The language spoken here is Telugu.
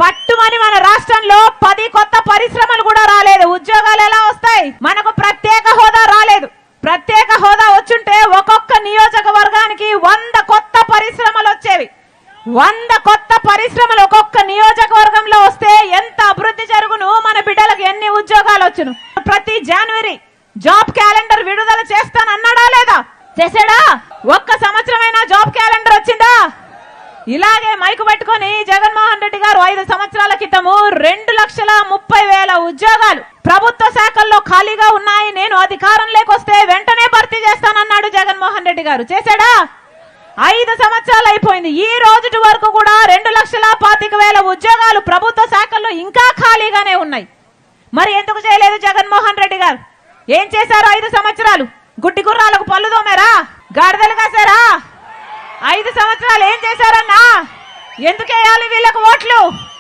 పట్టుమని మన రాష్ట్రంలో 10 కొత్త పరిశ్రమలు కూడా రాలేదు. ఉద్యోగాలు ఎలా వస్తాయి? మనకు ప్రత్యేక హోదా రాలేదు. ప్రత్యేక హోదా వచ్చుంటే ఒక్కొక్క నియోజకవర్గానికి 100 కొత్త పరిశ్రమలు వచ్చేవి. 100 కొత్త పరిశ్రమలు ఒక్కొక్క నియోజకవర్గంలో వస్తే ఎంత అభివృద్ధి జరుగును, మన బిడ్డలకు ఎన్ని ఉద్యోగాలు వచ్చును. ప్రతి జనవరి జాబ్ క్యాలెండర్ విడుదల చేస్తానన్నాడా లేదా? చేసాడా? ఒక్క సంవత్సరమైనా జాబ్ క్యాలెండర్ వచ్చిందా? ఇలాగే మైకు పట్టుకొని జగన్మోహన్ రెడ్డి గారు 5 సంవత్సరాల క్రితము 2,30,000 ఉద్యోగాలు ప్రభుత్వ శాఖల్లో ఖాళీగా ఉన్నాయి, నేను అధికారంలోకి వస్తే వెంటనే భర్తీ చేస్తానన్నాడు జగన్మోహన్ రెడ్డి గారు. చేశాడా? 5 సంవత్సరాలు అయిపోయింది. ఈ రోజు వరకు కూడా 2,25,000 ఉద్యోగాలు ప్రభుత్వ శాఖల్లో ఇంకా ఖాళీగానే ఉన్నాయి. మరి ఎందుకు చేయలేదు జగన్మోహన్ రెడ్డి గారు? ఏం చేశారు 5 సంవత్సరాలు? గుడ్డి గుర్రాలకు పళ్ళు తోమారా? గాడిదలు కాసారా? 5 సంవత్సరాలు ఏం చేశారన్నా? ఎందుకు వేయాలి వీళ్ళకు ఓట్లు?